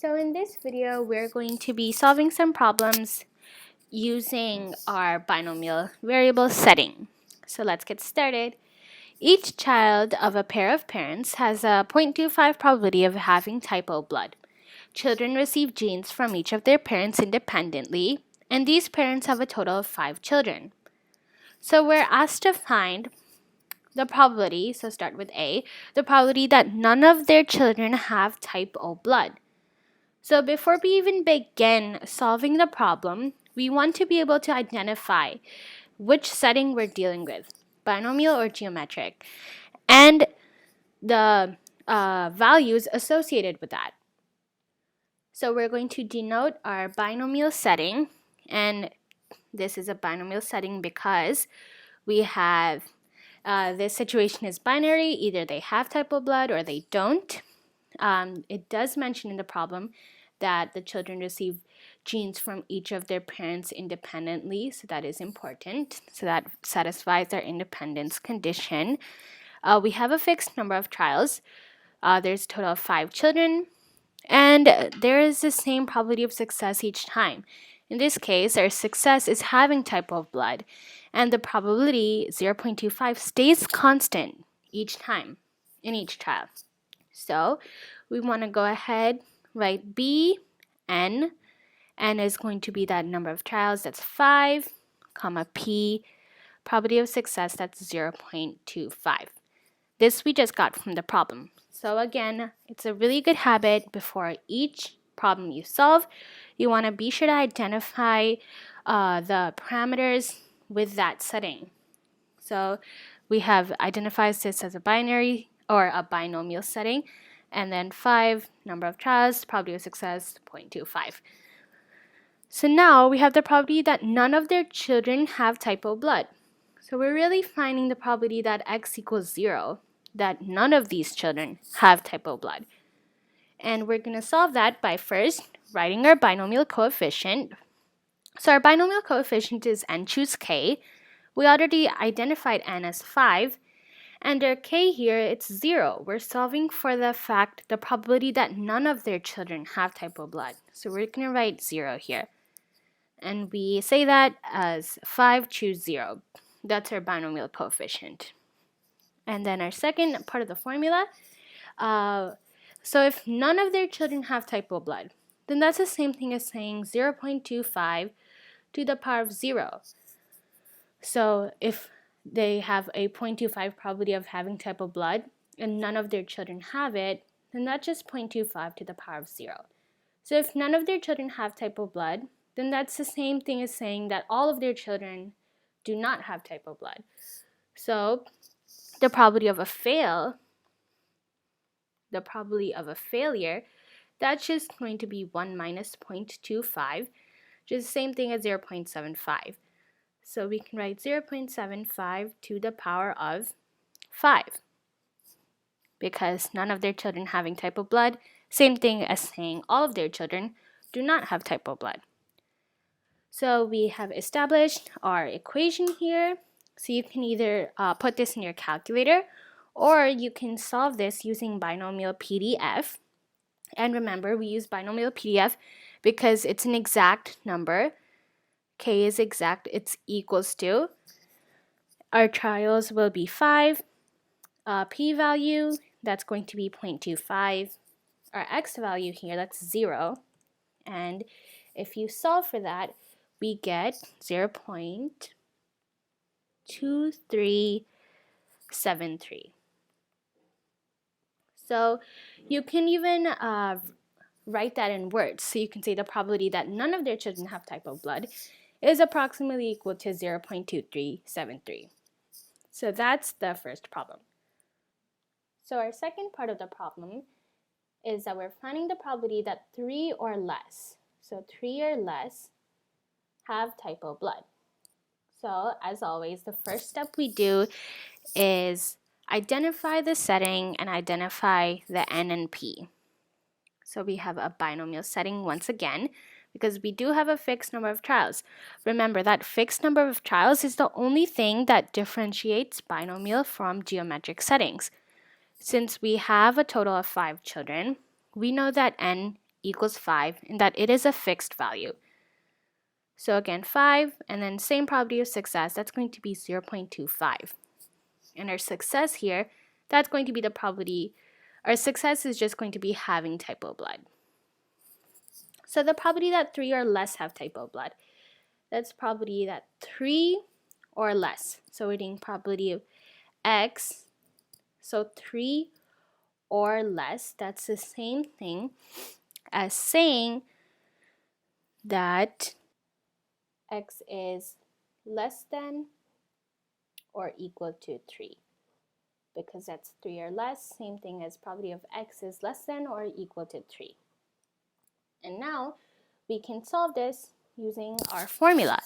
So in this video, we're going to be solving some problems using our binomial variable setting. So let's get started. Each child of a pair of parents has a 0.25 probability of having type O blood. Children receive genes from each of their parents independently, and these parents have a total of 5 children. So we're asked to find the probability, so start with A, the probability that none of their children have type O blood. So before we even begin solving the problem, we want to be able to identify which setting we're dealing with, binomial or geometric, and the values associated with that. So we're going to denote our binomial setting, and this is a binomial setting because we have this situation is binary, either they have type O blood or they don't. It does mention in the problem that the children receive genes from each of their parents independently, so that is important. So that satisfies our independence condition. We have a fixed number of trials. There's a total of 5 children, and there is the same probability of success each time. In this case, our success is having type O blood, and the probability 0.25 stays constant each time in each trial. So we want to go ahead, write B, N is going to be that number of trials, that's 5, comma P, probability of success, that's 0.25. This we just got from the problem. So again, it's a really good habit before each problem you solve, you want to be sure to identify the parameters with that setting. So we have identified this as a binary or a binomial setting, and then 5, number of trials, probability of success, 0.25. So now we have the probability that none of their children have type O blood. So we're really finding the probability that x equals 0, that none of these children have type O blood. And we're going to solve that by first writing our binomial coefficient. So our binomial coefficient is n choose k. We already identified n as 5. Under k here, it's 0. We're solving for the probability that none of their children have type O blood. So we're going to write 0 here. And we say that as 5 choose 0. That's our binomial coefficient. And then our second part of the formula, so if none of their children have type O blood, then that's the same thing as saying 0.25 to the power of 0. So if they have a 0.25 probability of having type O blood and none of their children have it, then that's just 0.25 to the power of 0. So if none of their children have type O blood, then that's the same thing as saying that all of their children do not have type O blood. So the probability of a failure, that's just going to be 1 minus 0.25, which is the same thing as 0.75. So we can write 0.75 to the power of 5 because none of their children having type O blood, same thing as saying all of their children do not have type O blood. So we have established our equation here. So you can either put this in your calculator or you can solve this using binomial PDF. And remember, we use binomial PDF because it's an exact number. K is exact, it's equals to. Our trials will be 5. P value, that's going to be 0.25. Our x value here, that's 0. And if you solve for that, we get 0.2373. So you can even write that in words. So you can say the probability that none of their children have type O blood is approximately equal to 0.2373. So that's the first problem. So our second part of the problem is that we're finding the probability that 3 or less, so 3 or less, have type O blood. So as always, the first step we do is identify the setting and identify the N and P. So we have a binomial setting once again because we do have a fixed number of trials. Remember that fixed number of trials is the only thing that differentiates binomial from geometric settings. Since we have a total of 5 children, we know that N equals 5 and that it is a fixed value. So again, 5, and then same probability of success, that's going to be 0.25. And our success here, that's going to be the probability, our success is just going to be having typo blood. So the probability that 3 or less have typo blood, that's probability that 3 or less. So we're doing probability of X, so 3 or less, that's the same thing as saying that X is less than or equal to 3. Because that's 3 or less, same thing as probability of X is less than or equal to 3. And now we can solve this using our formula.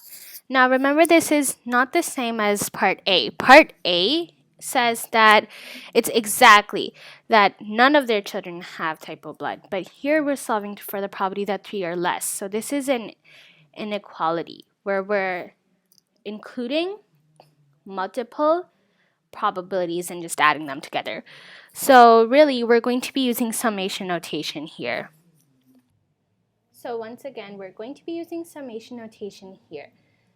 Now remember, this is not the same as part A. Part A says that it's exactly that none of their children have typo blood. But here we're solving for the probability that 3 or less. So this is an inequality where we're including multiple probabilities and just adding them together. So really, we're going to be using summation notation here. So once again, we're going to be using summation notation here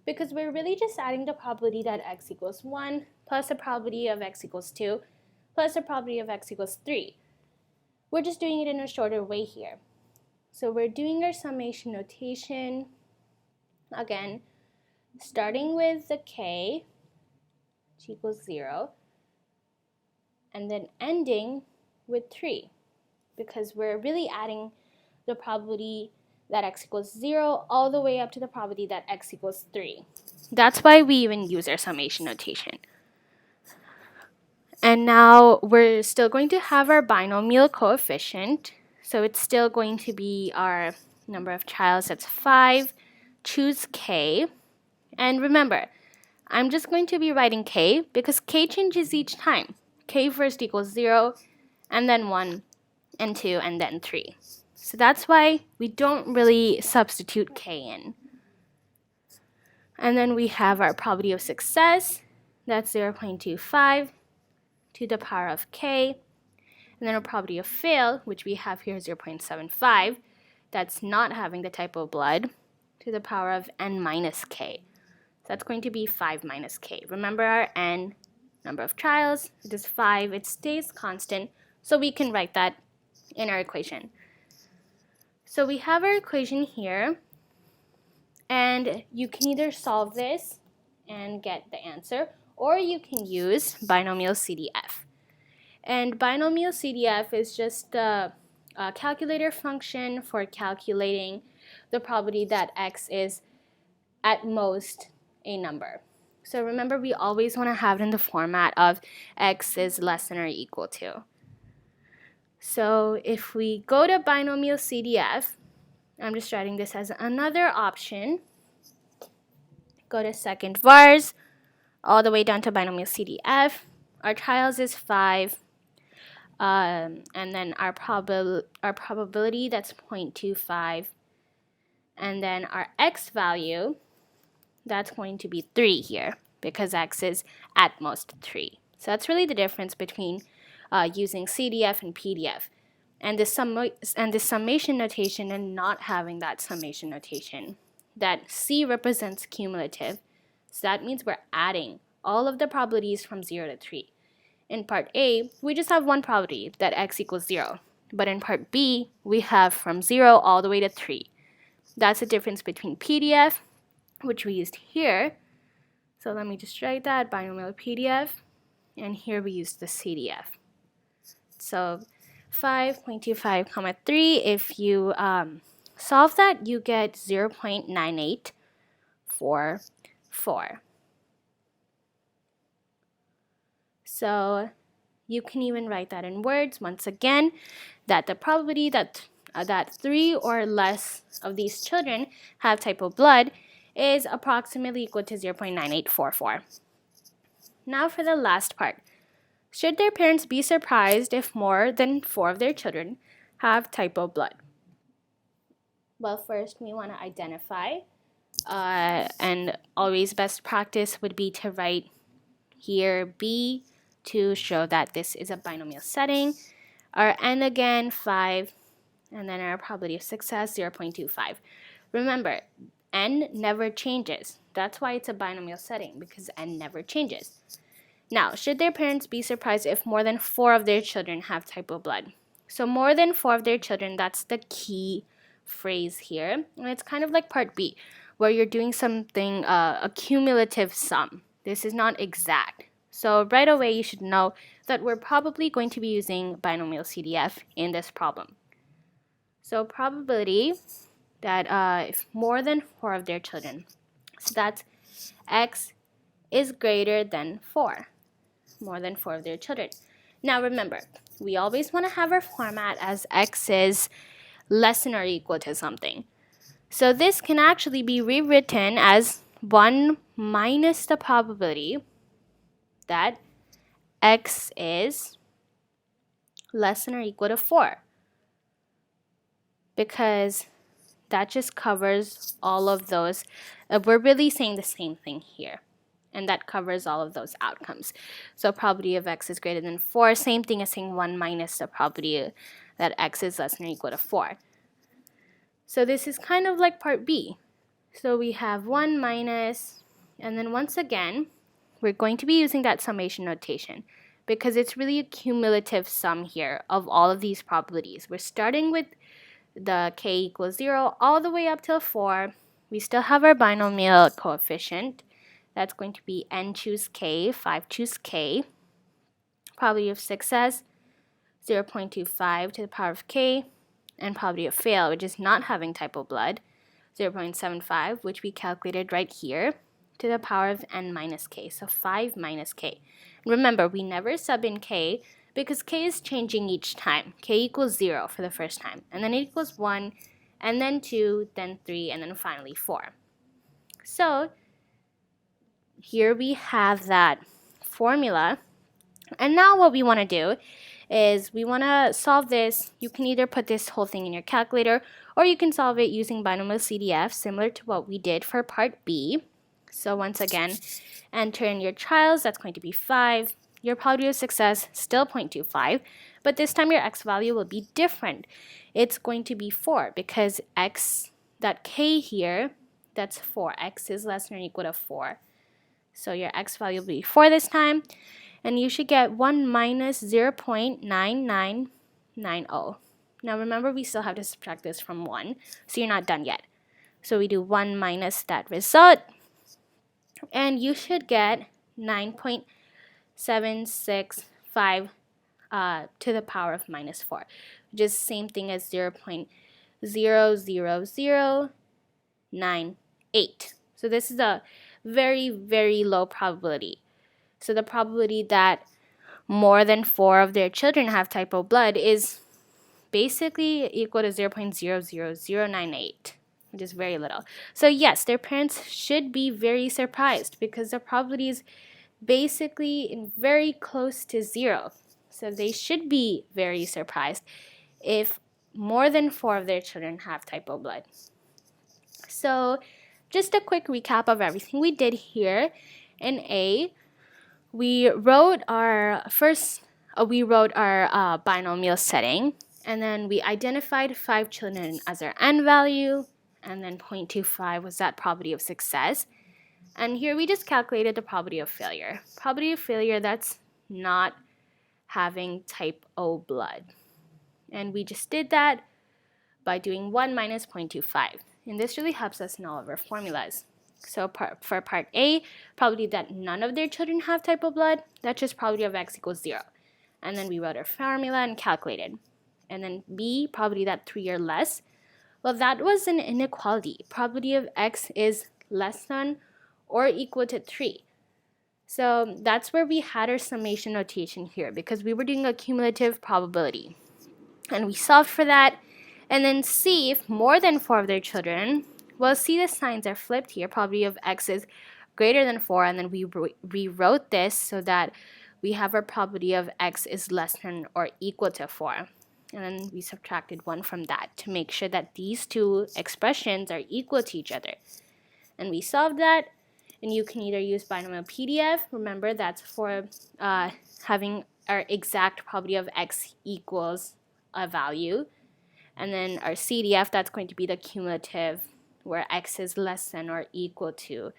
because we're really just adding the probability that X equals 1 plus the probability of X equals 2 plus the probability of X equals 3. We're just doing it in a shorter way here. So we're doing our summation notation, again, starting with the K, which equals 0, and then ending with 3 because we're really adding the probability that X equals 0 all the way up to the probability that X equals 3. That's why we even use our summation notation. And now we're still going to have our binomial coefficient. So it's still going to be our number of trials, that's 5. Choose K. And remember, I'm just going to be writing K because K changes each time. K first equals 0, and then 1, and 2, and then 3. So that's why we don't really substitute K in. And then we have our probability of success, that's 0.25 to the power of K. And then our probability of fail, which we have here 0.75, that's not having the typo blood, to the power of n minus K. So that's going to be 5 minus K. Remember our n, number of trials, it is 5, it stays constant, so we can write that in our equation. So we have our equation here, and you can either solve this and get the answer, or you can use binomial CDF. And binomial CDF is just a calculator function for calculating the probability that X is at most a number. So remember, we always want to have it in the format of X is less than or equal to. So if we go to binomial CDF, I'm just writing this as another option. Go to second vars, all the way down to binomial CDF. Our trials is 5. And then our probability, that's 0.25. And then our X value, that's going to be 3 here because X is at most 3. So that's really the difference between using CDF and PDF. And the summation notation and not having that summation notation. That C represents cumulative. So that means we're adding all of the probabilities from 0 to 3. In part A, we just have one probability that X equals 0. But in part B, we have from 0 all the way to 3. That's the difference between PDF, which we used here. So let me just write that, binomial PDF. And here we use the CDF. So 5.25, 3. If you solve that, you get 0.9844. So you can even write that in words once again, that the probability that 3 or less of these children have typo blood is approximately equal to 0.9844. Now for the last part. Should their parents be surprised if more than 4 of their children have typo blood? Well, first we want to identify, and always best practice would be to write here B to show that this is a binomial setting. Our n again, 5, and then our probability of success 0.25. Remember, n never changes. That's why it's a binomial setting, because n never changes. Now, should their parents be surprised if more than 4 of their children have type O blood? So more than 4 of their children, that's the key phrase here. And it's kind of like part B, where you're doing something, a cumulative sum. This is not exact. So right away, you should know that we're probably going to be using Binomialcdf in this problem. So probability that if more than 4 of their children, so that's x is greater than 4. More than 4 of their children. Now remember, we always want to have our format as x is less than or equal to something. So this can actually be rewritten as 1 minus the probability that x is less than or equal to 4. Because that just covers all of those. We're really saying the same thing here. And that covers all of those outcomes. So probability of x is greater than 4, same thing as saying 1 minus the probability that x is less than or equal to 4. So this is kind of like part B. So we have 1 minus, and then once again, we're going to be using that summation notation because it's really a cumulative sum here of all of these probabilities. We're starting with the k equals 0 all the way up till 4. We still have our binomial coefficient. That's going to be n choose k, 5 choose k. Probability of success, 0.25 to the power of k. And probability of fail, which is not having type O blood, 0.75, which we calculated right here, to the power of n minus k, so 5 minus k. Remember, we never sub in k because k is changing each time. K equals 0 for the first time, and then it equals 1, and then 2, then 3, and then finally 4. So here we have that formula. And now what we want to do is we want to solve this. You can either put this whole thing in your calculator or you can solve it using Binomialcdf, similar to what we did for part B. So once again, enter in your trials. That's going to be 5. Your probability of success, still 0.25. But this time your x value will be different. It's going to be 4 because x, that k here, that's 4. X is less than or equal to 4. So your x value will be 4 this time. And you should get 1 minus 0.9990. Now remember, we still have to subtract this from 1, so you're not done yet. So we do 1 minus that result, and you should get 9.765 to the power of minus 4, which is the same thing as 0.00098. So this is a very, very low probability. So the probability that more than 4 of their children have type O blood is basically equal to 0.00098, which is very little. So yes, their parents should be very surprised because the probability is basically very close to 0. So they should be very surprised if more than 4 of their children have type O blood. So just a quick recap of everything we did here. In A, we wrote our binomial setting, and then we identified 5 children as our n value, and then 0.25 was that probability of success. And here we just calculated the probability of failure. Probability of failure, that's not having type O blood. And we just did that by doing 1 minus 0.25. And this really helps us in all of our formulas. So for part A, probability that none of their children have type O blood, that's just probability of x equals 0. And then we wrote our formula and calculated. And then B, probability that 3 or less. Well, that was an inequality. Probability of x is less than or equal to 3. So that's where we had our summation notation here because we were doing a cumulative probability. And we solved for that. And then C, if more than 4 of their children, well, see the signs are flipped here. Probability of x is greater than 4, and then we rewrote this so that we have our probability of x is less than or equal to 4. And then we subtracted 1 from that to make sure that these two expressions are equal to each other. And we solved that, and you can either use Binomialcdf. Remember, that's for having our exact probability of x equals a value. And then our CDF, that's going to be the cumulative, where x is less than or equal to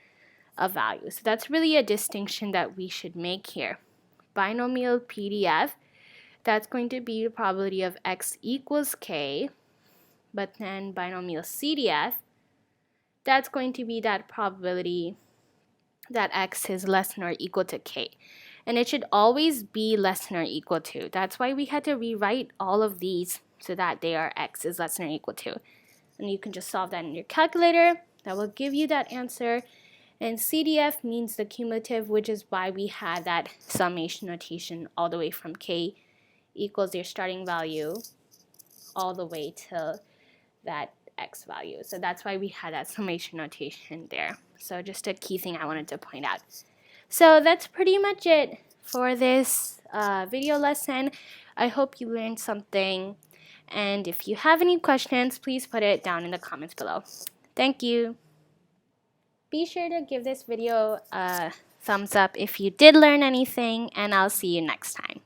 a value. So that's really a distinction that we should make here. Binomial PDF, that's going to be the probability of x equals k, but then binomial CDF, that's going to be that probability that x is less than or equal to k. And it should always be less than or equal to. That's why we had to rewrite all of these so that they are x is less than or equal to. And you can just solve that in your calculator. That will give you that answer. And CDF means the cumulative, which is why we had that summation notation all the way from k equals your starting value all the way to that x value. So that's why we had that summation notation there. So just a key thing I wanted to point out. So that's pretty much it for this video lesson. I hope you learned something. And if you have any questions, please put it down in the comments below. Thank you. Be sure to give this video a thumbs up if you did learn anything, and I'll see you next time.